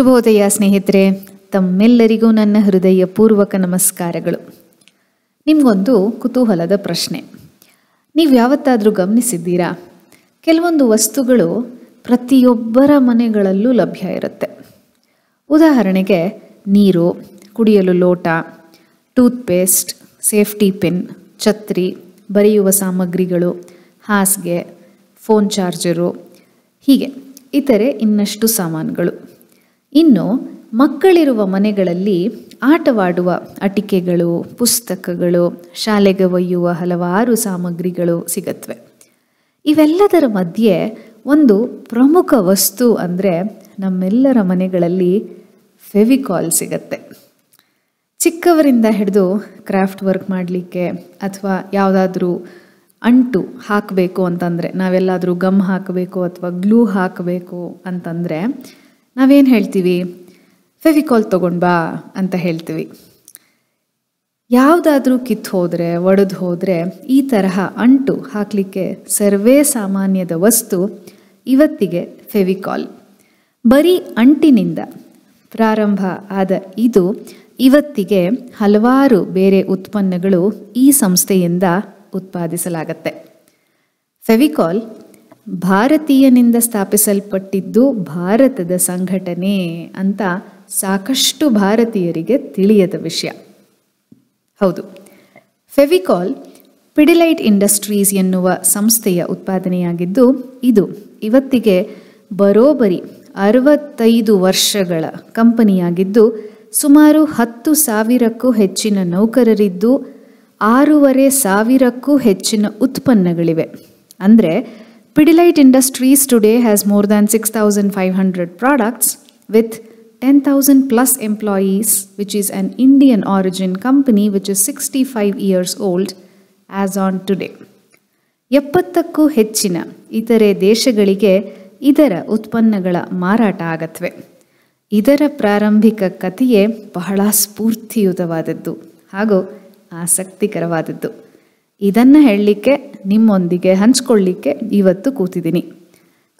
ಶುಭೋದಯ ಸ್ನೇಹಿತರೆ, ತಮ್ಮೆಲ್ಲರಿಗೂ ನನ್ನ ಹೃದಯಪೂರ್ವಕ ನಮಸ್ಕಾರಗಳು. ನಿಮಗೊಂದು ಕುತೂಹಲದ ಪ್ರಶ್ನೆ. ನೀವು ಯಾವತ್ತಾದರೂ ಗಮನಿಸಿದ್ದೀರಾ? ಕೆಲವೊಂದು ವಸ್ತುಗಳು ಪ್ರತಿಯೊಬ್ಬರ ಮನೆಗಳಲ್ಲೂ ಲಭ್ಯ ಇರುತ್ತೆ. ಉದಾಹರಣೆಗೆ ನೀರು, ಕುಡಿಯಲು ಲೋಟ, ಟೂತ್ಪೇಸ್ಟ್, ಸೇಫ್ಟಿ ಪಿನ್, ಛತ್ರಿ, ಬರೆಯುವ ಸಾಮಗ್ರಿಗಳು, ಹಾಸಿಗೆ, ಫೋನ್ ಚಾರ್ಜರು, ಹೀಗೆ ಇತರೆ ಇನ್ನಷ್ಟು ಸಾಮಾನುಗಳು. ಇನ್ನು ಮಕ್ಕಳಿರುವ ಮನೆಗಳಲ್ಲಿ ಆಟವಾಡುವ ಆಟಿಕೆಗಳು, ಪುಸ್ತಕಗಳು, ಶಾಲೆಗೆ ಒಯ್ಯುವ ಹಲವಾರು ಸಾಮಗ್ರಿಗಳು ಸಿಗತ್ವೆ. ಇವೆಲ್ಲದರ ಮಧ್ಯೆ ಒಂದು ಪ್ರಮುಖ ವಸ್ತು ಅಂದರೆ ನಮ್ಮೆಲ್ಲರ ಮನೆಗಳಲ್ಲಿ ಫೆವಿಕಾಲ್ ಸಿಗತ್ತೆ. ಚಿಕ್ಕವರಿಂದ ಹಿಡಿದು ಕ್ರಾಫ್ಟ್ ವರ್ಕ್ ಮಾಡಲಿಕ್ಕೆ ಅಥವಾ ಯಾವುದಾದ್ರೂ ಅಂಟು ಹಾಕಬೇಕು ಅಂತಂದರೆ, ನಾವೆಲ್ಲಾದರೂ ಗಮ್ ಹಾಕಬೇಕು ಅಥವಾ ಗ್ಲೂ ಹಾಕಬೇಕು ಅಂತಂದರೆ ನಾವೇನು ಹೇಳ್ತೀವಿ? ಫೆವಿಕಾಲ್ ತೊಗೊಂಡ್ಬಾ ಅಂತ ಹೇಳ್ತೀವಿ. ಯಾವುದಾದ್ರೂ ಕಿತ್ತು ಹೋದರೆ, ಒಡೆದು ಹೋದರೆ ಈ ತರಹ ಅಂಟು ಹಾಕಲಿಕ್ಕೆ ಸರ್ವೇ ಸಾಮಾನ್ಯದ ವಸ್ತು ಇವತ್ತಿಗೆ ಫೆವಿಕಾಲ್. ಬರೀ ಅಂಟಿನಿಂದ ಪ್ರಾರಂಭ ಆದ ಇದು ಇವತ್ತಿಗೆ ಹಲವಾರು ಬೇರೆ ಉತ್ಪನ್ನಗಳು ಈ ಸಂಸ್ಥೆಯಿಂದ ಉತ್ಪಾದಿಸಲಾಗತ್ತೆ. ಫೆವಿಕಾಲ್ ಭಾರತೀಯನಿಂದ ಸ್ಥಾಪಿಸಲ್ಪಟ್ಟಿದ್ದು ಭಾರತದ ಸಂಘಟನೆ ಅಂತ ಸಾಕಷ್ಟು ಭಾರತೀಯರಿಗೆ ತಿಳಿಯದ ವಿಷಯ. ಹೌದು, ಫೆವಿಕಾಲ್ ಪಿಡಿಲೈಟ್ ಇಂಡಸ್ಟ್ರೀಸ್ ಎನ್ನುವ ಸಂಸ್ಥೆಯ ಉತ್ಪಾದನೆಯಾಗಿದ್ದು ಇದು ಇವತ್ತಿಗೆ ಬರೋಬ್ಬರಿ 65 ವರ್ಷಗಳ ಕಂಪನಿಯಾಗಿದ್ದು ಸುಮಾರು 10,000ಕ್ಕೂ ಹೆಚ್ಚಿನ ನೌಕರರಿದ್ದು 6,500ಕ್ಕೂ ಹೆಚ್ಚಿನ ಉತ್ಪನ್ನಗಳಿವೆ. ಅಂದರೆ Pidilite Industries today has more than 6,500 products with 10,000 plus employees, which is an Indian origin company which is 65 years old as on today. 70ಕ್ಕೂ ಹೆಚ್ಚಿನ ಇತರೆ ದೇಶಗಳಿಗೆ ಇದರ ಉತ್ಪನ್ನಗಳ ಮಾರಾಟ ಆಗತ್ವೆ. ಇದರ ಪ್ರಾರಂಭಿಕ ಕಥೆಯೇ ಬಹಳ ಸ್ಫೂರ್ತಿಯುತವಾದದ್ದು ಹಾಗೂ ಆಸಕ್ತಿಕರವಾದದ್ದು. ಇದನ್ನು ಹೇಳಲಿಕ್ಕೆ, ನಿಮ್ಮೊಂದಿಗೆ ಹಂಚ್ಕೊಳ್ಳಿಕ್ಕೆ ಇವತ್ತು ಕೂತಿದ್ದೀನಿ.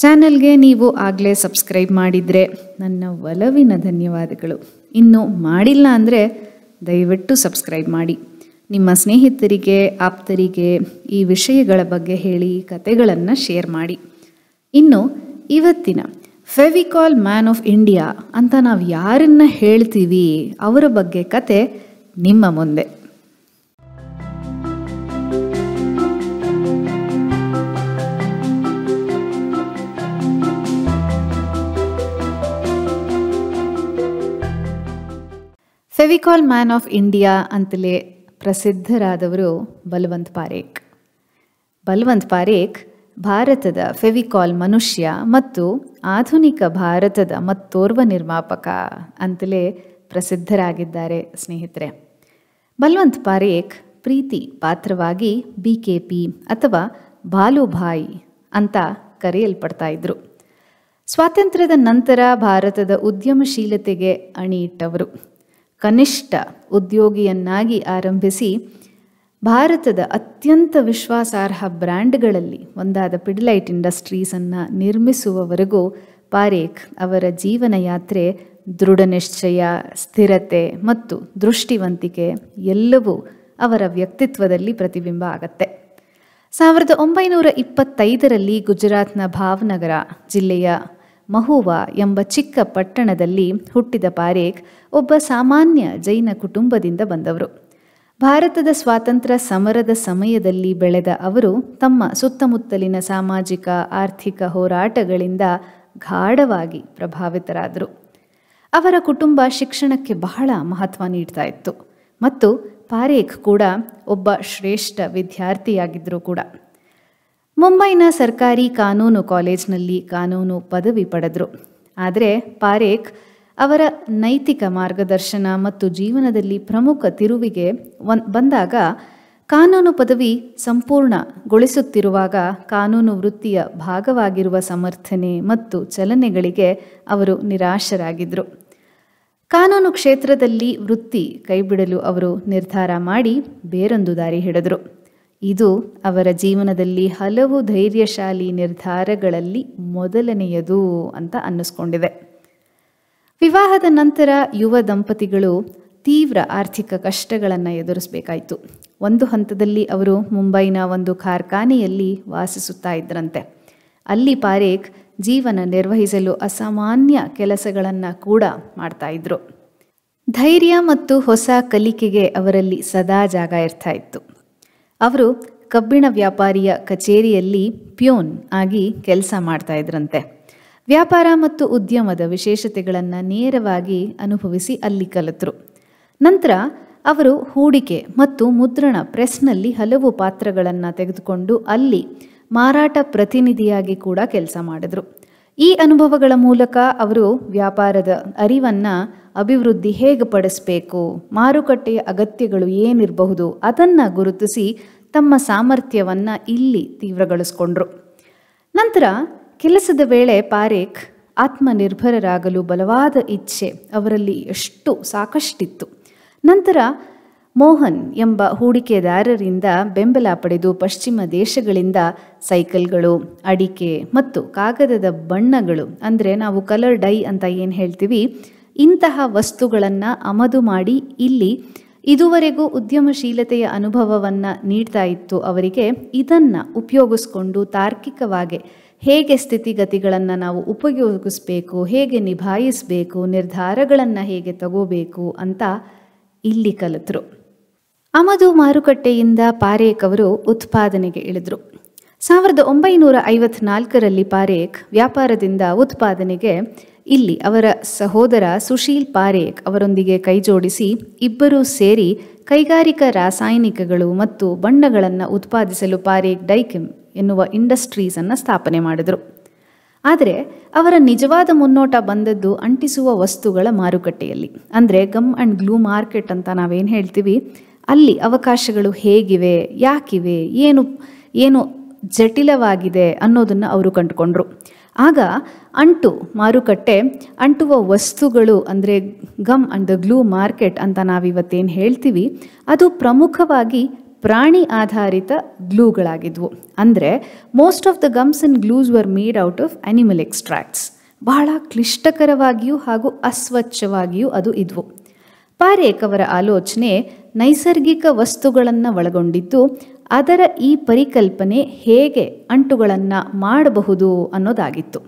ಚಾನಲ್ಗೆ ನೀವು ಆಗಲೇ ಸಬ್ಸ್ಕ್ರೈಬ್ ಮಾಡಿದರೆ ನನ್ನ ಒಲವಿನ ಧನ್ಯವಾದಗಳು. ಇನ್ನೂ ಮಾಡಿಲ್ಲ ಅಂದರೆ ದಯವಿಟ್ಟು ಸಬ್ಸ್ಕ್ರೈಬ್ ಮಾಡಿ. ನಿಮ್ಮ ಸ್ನೇಹಿತರಿಗೆ, ಆಪ್ತರಿಗೆ ಈ ವಿಷಯಗಳ ಬಗ್ಗೆ ಹೇಳಿ, ಕತೆಗಳನ್ನು ಶೇರ್ ಮಾಡಿ. ಇನ್ನು ಇವತ್ತಿನ ಫೆವಿಕಾಲ್ ಮ್ಯಾನ್ ಆಫ್ ಇಂಡಿಯಾ ಅಂತ ನಾವು ಯಾರನ್ನ ಹೇಳ್ತೀವಿ ಅವರ ಬಗ್ಗೆ ಕತೆ ನಿಮ್ಮ ಮುಂದೆ. ಫೆವಿಕಾಲ್ ಮ್ಯಾನ್ ಆಫ್ ಇಂಡಿಯಾ ಅಂತಲೇ ಪ್ರಸಿದ್ಧರಾದವರು ಬಲವಂತ್ ಪಾರೇಖ್. ಬಲವಂತ್ ಪಾರೇಖ್ ಭಾರತದ ಫೆವಿಕಾಲ್ ಮನುಷ್ಯ ಮತ್ತು ಆಧುನಿಕ ಭಾರತದ ಮತ್ತೋರ್ವ ನಿರ್ಮಾಪಕ ಅಂತಲೇ ಪ್ರಸಿದ್ಧರಾಗಿದ್ದಾರೆ ಸ್ನೇಹಿತರೆ. ಬಲವಂತ್ ಪಾರೇಖ್ ಪ್ರೀತಿ ಪಾತ್ರವಾಗಿ BKP ಅಥವಾ ಬಾಲುಭಾಯಿ ಅಂತ ಕರೆಯಲ್ಪಡ್ತಾ ಇದ್ರು. ಸ್ವಾತಂತ್ರ್ಯದ ನಂತರ ಭಾರತದ ಉದ್ಯಮಶೀಲತೆಗೆ ಅಣಿ ಇಟ್ಟವರು. ಕನಿಷ್ಠ ಉದ್ಯೋಗಿಯನ್ನಾಗಿ ಆರಂಭಿಸಿ ಭಾರತದ ಅತ್ಯಂತ ವಿಶ್ವಾಸಾರ್ಹ ಬ್ರ್ಯಾಂಡ್ಗಳಲ್ಲಿ ಒಂದಾದ ಪಿಡಿಲೈಟ್ ಇಂಡಸ್ಟ್ರೀಸನ್ನು ನಿರ್ಮಿಸುವವರೆಗೂ ಪಾರೇಖ್ ಅವರ ಜೀವನ ಯಾತ್ರೆ ದೃಢ ನಿಶ್ಚಯ, ಸ್ಥಿರತೆ ಮತ್ತು ದೃಷ್ಟಿವಂತಿಕೆ ಎಲ್ಲವೂ ಅವರ ವ್ಯಕ್ತಿತ್ವದಲ್ಲಿ ಪ್ರತಿಬಿಂಬ ಆಗತ್ತೆ. 1925ರಲ್ಲಿ ಗುಜರಾತ್ನ ಭಾವನಗರ ಜಿಲ್ಲೆಯ ಮಹುವಾ ಎಂಬ ಚಿಕ್ಕ ಪಟ್ಟಣದಲ್ಲಿ ಹುಟ್ಟಿದ ಪಾರೇಖ್ ಒಬ್ಬ ಸಾಮಾನ್ಯ ಜೈನ ಕುಟುಂಬದಿಂದ ಬಂದವರು. ಭಾರತದ ಸ್ವಾತಂತ್ರ್ಯ ಸಮರದ ಸಮಯದಲ್ಲಿ ಬೆಳೆದ ಅವರು ತಮ್ಮ ಸುತ್ತಮುತ್ತಲಿನ ಸಾಮಾಜಿಕ ಆರ್ಥಿಕ ಹೋರಾಟಗಳಿಂದ ಗಾಢವಾಗಿ ಪ್ರಭಾವಿತರಾದರು. ಅವರ ಕುಟುಂಬ ಶಿಕ್ಷಣಕ್ಕೆ ಬಹಳ ಮಹತ್ವ ನೀಡ್ತಾ ಇತ್ತು ಮತ್ತು ಪಾರೇಖ್ ಕೂಡ ಒಬ್ಬ ಶ್ರೇಷ್ಠ ವಿದ್ಯಾರ್ಥಿಯಾಗಿದ್ದರು ಕೂಡ. ಮುಂಬೈನ ಸರ್ಕಾರಿ ಕಾನೂನು ಕಾಲೇಜಿನಲ್ಲಿ ಕಾನೂನು ಪದವಿ ಪಡೆದರು. ಆದರೆ ಪಾರೇಖ್ ಅವರ ನೈತಿಕ ಮಾರ್ಗದರ್ಶನ ಮತ್ತು ಜೀವನದಲ್ಲಿ ಪ್ರಮುಖ ತಿರುವಿಗೆ ಬಂದಾಗ ಕಾನೂನು ಪದವಿ ಸಂಪೂರ್ಣಗೊಳಿಸುತ್ತಿರುವಾಗ ಕಾನೂನು ವೃತ್ತಿಯ ಭಾಗವಾಗಿರುವ ಸಮರ್ಥನೆ ಮತ್ತು ಚಲನೆಗಳಿಗೆ ಅವರು ನಿರಾಶರಾಗಿದ್ದರು. ಕಾನೂನು ಕ್ಷೇತ್ರದಲ್ಲಿ ವೃತ್ತಿ ಕೈಬಿಡಲು ಅವರು ನಿರ್ಧಾರ ಮಾಡಿ ಬೇರೊಂದು ದಾರಿ ಹಿಡಿದರು. ಇದು ಅವರ ಜೀವನದಲ್ಲಿ ಹಲವು ಧೈರ್ಯಶಾಲಿ ನಿರ್ಧಾರಗಳಲ್ಲಿ ಮೊದಲನೆಯದು ಅಂತ ಅನ್ನಿಸ್ಕೊಂಡಿದೆ. ವಿವಾಹದ ನಂತರ ಯುವ ದಂಪತಿಗಳು ತೀವ್ರ ಆರ್ಥಿಕ ಕಷ್ಟಗಳನ್ನು ಎದುರಿಸಬೇಕಾಯಿತು. ಒಂದು ಹಂತದಲ್ಲಿ ಅವರು ಮುಂಬೈನ ಒಂದು ಕಾರ್ಖಾನೆಯಲ್ಲಿ ವಾಸಿಸುತ್ತಾ ಇದ್ರಂತೆ. ಅಲ್ಲಿ ಪಾರೇಖ್ ಜೀವನ ನಿರ್ವಹಿಸಲು ಅಸಾಮಾನ್ಯ ಕೆಲಸಗಳನ್ನು ಕೂಡ ಮಾಡ್ತಾ ಇದ್ರು. ಧೈರ್ಯ ಮತ್ತು ಹೊಸ ಕಲಿಕೆಗೆ ಅವರಲ್ಲಿ ಸದಾ ಜಾಗ ಇರ್ತಾ ಇತ್ತು. ಅವರು ಕಬ್ಬಿಣ ವ್ಯಾಪಾರಿಯ ಕಚೇರಿಯಲ್ಲಿ ಪ್ಯೂನ್ ಆಗಿ ಕೆಲಸ ಮಾಡ್ತಾ ಇದ್ರಂತೆ. ವ್ಯಾಪಾರ ಮತ್ತು ಉದ್ಯಮದ ವಿಶೇಷತೆಗಳನ್ನು ನೇರವಾಗಿ ಅನುಭವಿಸಿ ಅಲ್ಲಿ ಕಲಿತರು. ನಂತರ ಅವರು ಹೂಡಿಕೆ ಮತ್ತು ಮುದ್ರಣ ಪ್ರೆಸ್ನಲ್ಲಿ ಹಲವು ಪಾತ್ರಗಳನ್ನು ತೆಗೆದುಕೊಂಡು ಅಲ್ಲಿ ಮಾರಾಟ ಪ್ರತಿನಿಧಿಯಾಗಿ ಕೂಡ ಕೆಲಸ ಮಾಡಿದ್ರು. ಈ ಅನುಭವಗಳ ಮೂಲಕ ಅವರು ವ್ಯಾಪಾರದ ಅರಿವನ್ನು ಅಭಿವೃದ್ಧಿ ಹೇಗೆ ಪಡಿಸಬೇಕು, ಮಾರುಕಟ್ಟೆಯ ಅಗತ್ಯಗಳು ಏನಿರಬಹುದು ಅದನ್ನು ಗುರುತಿಸಿ ತಮ್ಮ ಸಾಮರ್ಥ್ಯವನ್ನು ಇಲ್ಲಿ ತೀವ್ರಗೊಳಿಸ್ಕೊಂಡ್ರು. ನಂತರ ಕೆಲಸದ ವೇಳೆ ಪಾರೇಖ್ ಆತ್ಮನಿರ್ಭರರಾಗಲು ಬಲವಾದ ಇಚ್ಛೆ ಅವರಲ್ಲಿ ಸಾಕಷ್ಟಿತ್ತು. ನಂತರ ಮೋಹನ್ ಎಂಬ ಹೂಡಿಕೆದಾರರಿಂದ ಬೆಂಬಲ ಪಡೆದು ಪಶ್ಚಿಮ ದೇಶಗಳಿಂದ ಸೈಕಲ್ಗಳು, ಅಡಿಕೆ ಮತ್ತು ಕಾಗದದ ಬಣ್ಣಗಳು, ಅಂದರೆ ನಾವು ಕಲರ್ ಡೈ ಅಂತ ಏನು ಹೇಳ್ತೀವಿ, ಇಂತಹ ವಸ್ತುಗಳನ್ನು ಆಮದು ಮಾಡಿ ಇಲ್ಲಿ ಇದುವರೆಗೂ ಉದ್ಯಮಶೀಲತೆಯ ಅನುಭವವನ್ನು ನೀಡ್ತಾ ಇತ್ತು ಅವರಿಗೆ. ಇದನ್ನು ಉಪಯೋಗಿಸ್ಕೊಂಡು ತಾರ್ಕಿಕವಾಗಿ ಹೇಗೆ ಸ್ಥಿತಿಗತಿಗಳನ್ನು ನಾವು ಉಪಯೋಗಿಸ್ಬೇಕು, ಹೇಗೆ ನಿಭಾಯಿಸಬೇಕು, ನಿರ್ಧಾರಗಳನ್ನು ಹೇಗೆ ತಗೋಬೇಕು ಅಂತ ಇಲ್ಲಿ ಕಲಿತರು. ಆಮದು ಮಾರುಕಟ್ಟೆಯಿಂದ ಪಾರೇಖ್ ಅವರು ಉತ್ಪಾದನೆಗೆ ಇಳಿದ್ರು. 1954ರಲ್ಲಿ ಪಾರೇಖ್ ವ್ಯಾಪಾರದಿಂದ ಉತ್ಪಾದನೆಗೆ ಇಲ್ಲಿ ಅವರ ಸಹೋದರ ಸುಶೀಲ್ ಪಾರೇಖ್ ಅವರೊಂದಿಗೆ ಕೈಜೋಡಿಸಿ ಇಬ್ಬರೂ ಸೇರಿ ಕೈಗಾರಿಕಾ ರಾಸಾಯನಿಕಗಳು ಮತ್ತು ಬಣ್ಣಗಳನ್ನು ಉತ್ಪಾದಿಸಲು ಪಾರೇಖ್ ಡೈಕೆಮ್ ಎನ್ನುವ ಇಂಡಸ್ಟ್ರೀಸನ್ನು ಸ್ಥಾಪನೆ ಮಾಡಿದರು. ಆದರೆ ಅವರ ನಿಜವಾದ ಮುನ್ನೋಟ ಬಂದದ್ದು ಅಂಟಿಸುವ ವಸ್ತುಗಳ ಮಾರುಕಟ್ಟೆಯಲ್ಲಿ, ಅಂದರೆ ಗಮ್ ಆ್ಯಂಡ್ ಗ್ಲೂ ಮಾರ್ಕೆಟ್ ಅಂತ ನಾವೇನು ಹೇಳ್ತೀವಿ, ಅಲ್ಲಿ ಅವಕಾಶಗಳು ಹೇಗಿವೆ, ಯಾಕಿವೆ, ಏನು ಜಟಿಲವಾಗಿದೆ ಅನ್ನೋದನ್ನು ಅವರು ಕಂಡುಕೊಂಡ್ರು. ಆಗ ಅಂಟು ಮಾರುಕಟ್ಟೆ, ಅಂಟುವ ವಸ್ತುಗಳು ಅಂದರೆ gum and the glue market ಅಂತ ನಾವಿವತ್ತೇನು ಹೇಳ್ತೀವಿ, ಅದು ಪ್ರಮುಖವಾಗಿ ಪ್ರಾಣಿ ಆಧಾರಿತ ಗ್ಲೂಗಳಾಗಿದ್ವು. ಅಂದರೆ most of the ಗಮ್ಸ್ and glues var made out of animal extracts. ಬಹಳ ಕ್ಲಿಷ್ಟಕರವಾಗಿಯೂ ಹಾಗೂ ಅಸ್ವಚ್ಛವಾಗಿಯೂ ಅದು ಇದ್ವು. ಪಾರೇಖ್ ಅವರ ಆಲೋಚನೆ ನೈಸರ್ಗಿಕ ವಸ್ತುಗಳನ್ನು ಒಳಗೊಂಡಿದ್ದು, ಅದರ ಈ ಪರಿಕಲ್ಪನೆ ಹೇಗೆ ಅಂಟುಗಳನ್ನು ಮಾಡಬಹುದು ಅನ್ನೋದಾಗಿತ್ತು.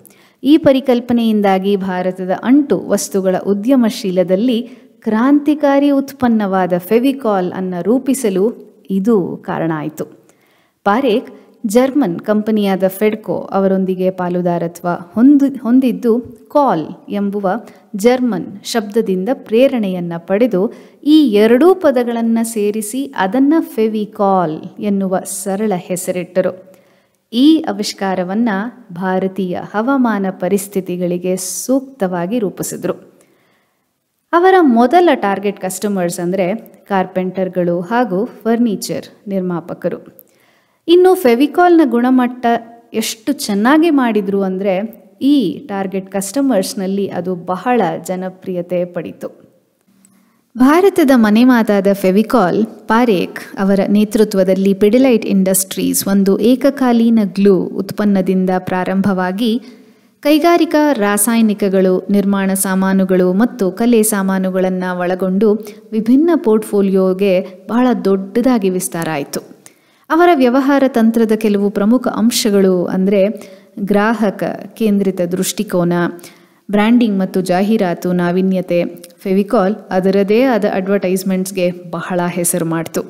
ಈ ಪರಿಕಲ್ಪನೆಯಿಂದಾಗಿ ಭಾರತದ ಅಂಟು ವಸ್ತುಗಳ ಉದ್ಯಮಶೀಲದಲ್ಲಿ ಕ್ರಾಂತಿಕಾರಿ ಉತ್ಪನ್ನವಾದ ಫೆವಿಕಾಲ್ ಅನ್ನು ರೂಪಿಸಲು ಇದು ಕಾರಣ ಆಯಿತು. ಪಾರೇಖ್ ಜರ್ಮನ್ ಕಂಪನಿಯಾದ ಫೆಡ್ಕೋ ಅವರೊಂದಿಗೆ ಪಾಲುದಾರತ್ವ ಹೊಂದಿದ್ದು ಕಾಲ್ ಎಂಬುವ ಜರ್ಮನ್ ಶಬ್ದದಿಂದ ಪ್ರೇರಣೆಯನ್ನು ಪಡೆದು ಈ ಎರಡೂ ಪದಗಳನ್ನು ಸೇರಿಸಿ ಅದನ್ನು ಫೆವಿಕಾಲ್ ಎನ್ನುವ ಸರಳ ಹೆಸರಿಟ್ಟರು. ಈ ಆವಿಷ್ಕಾರವನ್ನು ಭಾರತೀಯ ಹವಾಮಾನ ಪರಿಸ್ಥಿತಿಗಳಿಗೆ ಸೂಕ್ತವಾಗಿ ರೂಪಿಸಿದರು. ಅವರ ಮೊದಲ ಟಾರ್ಗೆಟ್ ಕಸ್ಟಮರ್ಸ್ ಅಂದರೆ ಕಾರ್ಪೆಂಟರ್ಗಳು ಹಾಗೂ ಫರ್ನಿಚರ್ ನಿರ್ಮಾಪಕರು. ಇನ್ನು ಫೆವಿಕಾಲ್ನ ಗುಣಮಟ್ಟ ಎಷ್ಟು ಚೆನ್ನಾಗಿ ಮಾಡಿದರು ಅಂದರೆ ಈ ಟಾರ್ಗೆಟ್ ಕಸ್ಟಮರ್ಸ್ನಲ್ಲಿ ಅದು ಬಹಳ ಜನಪ್ರಿಯತೆ ಪಡಿತು. ಭಾರತದ ಮನೆಮಾತಾದ ಫೆವಿಕಾಲ್ ಪಾರೇಖ್ ಅವರ ನೇತೃತ್ವದಲ್ಲಿ ಪಿಡಿಲೈಟ್ ಇಂಡಸ್ಟ್ರೀಸ್ ಒಂದು ಏಕಕಾಲೀನ ಗ್ಲೂ ಉತ್ಪನ್ನದಿಂದ ಪ್ರಾರಂಭವಾಗಿ ಕೈಗಾರಿಕಾ ರಾಸಾಯನಿಕಗಳು, ನಿರ್ಮಾಣ ಸಾಮಾನುಗಳು ಮತ್ತು ಕಲೆ ಸಾಮಾನುಗಳನ್ನು ಒಳಗೊಂಡು ವಿಭಿನ್ನ ಪೋರ್ಟ್ಫೋಲಿಯೋಗೆ ಬಹಳ ದೊಡ್ಡದಾಗಿ ವಿಸ್ತಾರ ಆಯಿತು. ಅವರ ವ್ಯವಹಾರ ತಂತ್ರದ ಕೆಲವು ಪ್ರಮುಖ ಅಂಶಗಳು ಅಂದರೆ ಗ್ರಾಹಕ ಕೇಂದ್ರಿತ ದೃಷ್ಟಿಕೋನ, ಬ್ರ್ಯಾಂಡಿಂಗ್ ಮತ್ತು ಜಾಹೀರಾತು, ನಾವೀನ್ಯತೆ. ಫೆವಿಕಾಲ್ ಅದರದೇ ಆದ ಅಡ್ವರ್ಟೈಸ್ಮೆಂಟ್ಸ್ಗೆ ಬಹಳ ಹೆಸರು ಮಾಡಿತು.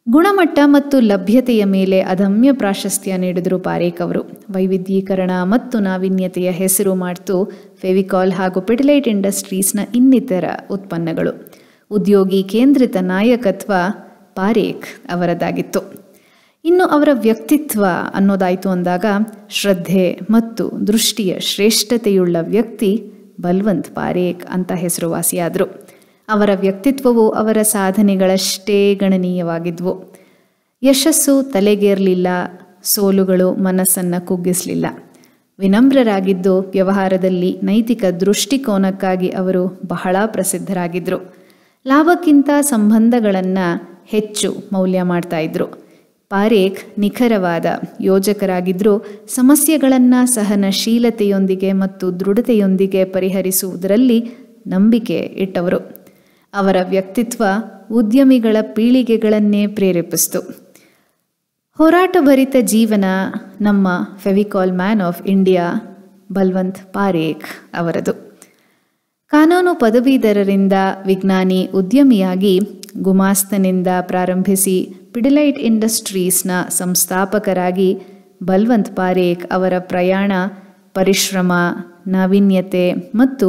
ಗುಣಮಟ್ಟ ಮತ್ತು ಲಭ್ಯತೆಯ ಮೇಲೆ ಅದಮ್ಯ ಪ್ರಾಶಸ್ತ್ಯ ನೀಡಿದರು ಪಾರೇಖ್ ಅವರು. ವೈವಿಧ್ಯೀಕರಣ ಮತ್ತು ನಾವೀನ್ಯತೆಯ ಹೆಸರು ಮಾಡ್ತು ಫೆವಿಕಾಲ್ ಹಾಗೂ ಪಿಡಿಲೈಟ್ ಇಂಡಸ್ಟ್ರೀಸ್ನ ಇನ್ನಿತರ ಉತ್ಪನ್ನಗಳು. ಉದ್ಯೋಗಿ ಕೇಂದ್ರಿತ ನಾಯಕತ್ವ ಪಾರೇಖ್ ಅವರದ್ದಾಗಿತ್ತು. ಇನ್ನು ಅವರ ವ್ಯಕ್ತಿತ್ವ ಅನ್ನೋದಾಯಿತು ಅಂದಾಗ ಶ್ರದ್ಧೆ ಮತ್ತು ದೃಷ್ಟಿಯ ಶ್ರೇಷ್ಠತೆಯುಳ್ಳ ವ್ಯಕ್ತಿ ಬಲ್ವಂತ್ ಪಾರೇಖ್ ಅಂತ ಹೆಸರುವಾಸಿಯಾದರು. ಅವರ ವ್ಯಕ್ತಿತ್ವವು ಅವರ ಸಾಧನೆಗಳಷ್ಟೇ ಗಣನೀಯವಾಗಿದ್ವು. ಯಶಸ್ಸು ತಲೆಗೇರಲಿಲ್ಲ, ಸೋಲುಗಳು ಮನಸ್ಸನ್ನು ಕುಗ್ಗಿಸಲಿಲ್ಲ. ವಿನಮ್ರರಾಗಿದ್ದು ವ್ಯವಹಾರದಲ್ಲಿ ನೈತಿಕ ದೃಷ್ಟಿಕೋನಕ್ಕಾಗಿ ಅವರು ಬಹಳ ಪ್ರಸಿದ್ಧರಾಗಿದ್ದರು. ಲಾಭಕ್ಕಿಂತ ಸಂಬಂಧಗಳನ್ನು ಹೆಚ್ಚು ಮೌಲ್ಯ ಮಾಡ್ತಾ ಇದ್ರು. ಪಾರೇಖ್ ನಿಖರವಾದ ಯೋಜಕರಾಗಿದ್ದರೂ ಸಮಸ್ಯೆಗಳನ್ನು ಸಹನಶೀಲತೆಯೊಂದಿಗೆ ಮತ್ತು ದೃಢತೆಯೊಂದಿಗೆ ಪರಿಹರಿಸುವುದರಲ್ಲಿ ನಂಬಿಕೆ ಇಟ್ಟವರು. ಅವರ ವ್ಯಕ್ತಿತ್ವ ಉದ್ಯಮಿಗಳ ಪೀಳಿಗೆಗಳನ್ನೇ ಪ್ರೇರೇಪಿಸಿತು. ಹೋರಾಟಭರಿತ ಜೀವನ ನಮ್ಮ Fevicol man of India Balwant Parekh ಅವರದು. ಕಾನೂನು ಪದವೀಧರರಿಂದ ವಿಜ್ಞಾನಿ ಉದ್ಯಮಿಯಾಗಿ ಗುಮಾಸ್ತನಿಂದ ಪ್ರಾರಂಭಿಸಿ ಪಿಡಿಲೈಟ್ ಇಂಡಸ್ಟ್ರೀಸ್ನ ಸಂಸ್ಥಾಪಕರಾಗಿ ಬಲ್ವಂತ್ ಪಾರೇಖ್ ಅವರ ಪ್ರಯಾಣ ಪರಿಶ್ರಮ, ನಾವೀನ್ಯತೆ ಮತ್ತು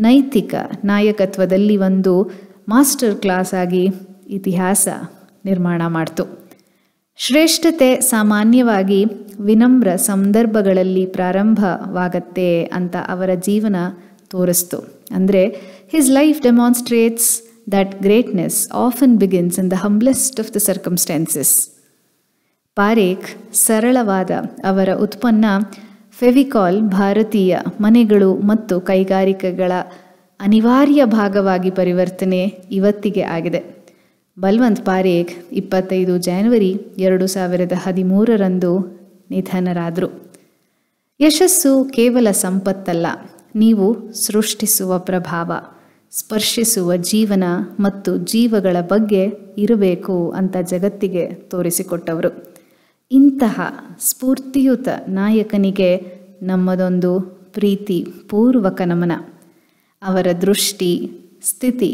ನೈತಿಕ ನಾಯಕತ್ವದಲ್ಲಿ ಒಂದು ಮಾಸ್ಟರ್ ಕ್ಲಾಸ್ ಆಗಿ ಇತಿಹಾಸ ನಿರ್ಮಾಣ ಮಾಡಿತು. ಶ್ರೇಷ್ಠತೆ ಸಾಮಾನ್ಯವಾಗಿ ವಿನಮ್ರ ಸಂದರ್ಭಗಳಲ್ಲಿ ಪ್ರಾರಂಭವಾಗತ್ತೆ ಅಂತ ಅವರ ಜೀವನ ತೋರಿಸ್ತು. ಅಂದರೆ his life demonstrates that greatness often begins in the humblest of the circumstances. Parekh ಸರಳವಾದ ಅವರ ಉತ್ಪನ್ನ ಫೆವಿಕಾಲ್ ಭಾರತೀಯ ಮನೆಗಳು ಮತ್ತು ಕೈಗಾರಿಕೆಗಳ ಅನಿವಾರ್ಯ ಭಾಗವಾಗಿ ಪರಿವರ್ತನೆ ಇವತ್ತಿಗೆ ಆಗಿದೆ. ಬಲ್ವಂತ್ ಪಾರೇಖ್ 25 ಜನವರಿ 2013 ನಿಧನರಾದರು. ಯಶಸ್ಸು ಕೇವಲ ಸಂಪತ್ತಲ್ಲ, ನೀವು ಸೃಷ್ಟಿಸುವ ಪ್ರಭಾವ, ಸ್ಪರ್ಶಿಸುವ ಜೀವನ ಮತ್ತು ಜೀವಗಳ ಬಗ್ಗೆ ಇರಬೇಕು ಅಂತ ಜಗತ್ತಿಗೆ ತೋರಿಸಿಕೊಟ್ಟವರು. ಇಂತಹ ಸ್ಫೂರ್ತಿಯುತ ನಾಯಕನಿಗೆ ನಮ್ಮದೊಂದು ಪ್ರೀತಿ ಪೂರ್ವಕ ನಮನ. ಅವರ ದೃಷ್ಟಿ, ಸ್ಥಿತಿ,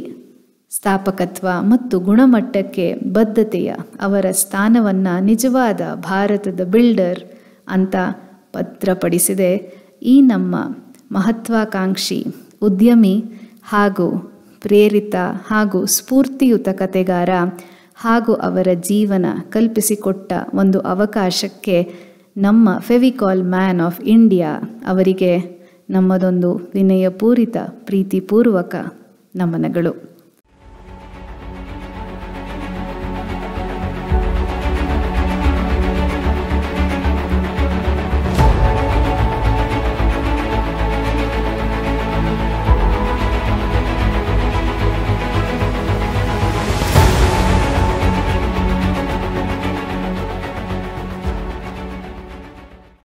ಸ್ಥಾಪಕತ್ವ ಮತ್ತು ಗುಣಮಟ್ಟಕ್ಕೆ ಬದ್ಧತೆಯ ಅವರ ಸ್ಥಾನವನ್ನು ನಿಜವಾದ ಭಾರತದ ಬಿಲ್ಡರ್ ಅಂತ ಭದ್ರಪಡಿಸಿದೆ ಈ ನಮ್ಮ ಮಹತ್ವಾಕಾಂಕ್ಷಿ ಉದ್ಯಮಿ ಹಾಗೂ ಪ್ರೇರಿತ ಹಾಗೂ ಸ್ಫೂರ್ತಿಯುತ ಕತೆಗಾರ ಹಾಗೂ ಅವರ ಜೀವನ ಕಲ್ಪಿಸಿಕೊಟ್ಟ ಒಂದು ಅವಕಾಶಕ್ಕೆ ನಮ್ಮ ಫೆವಿಕಾಲ್ ಮ್ಯಾನ್ ಆಫ್ ಇಂಡಿಯಾ ಅವರಿಗೆ ನಮ್ಮದೊಂದು ವಿನಯಪೂರಿತ ಪ್ರೀತಿಪೂರ್ವಕ ನಮನಗಳು.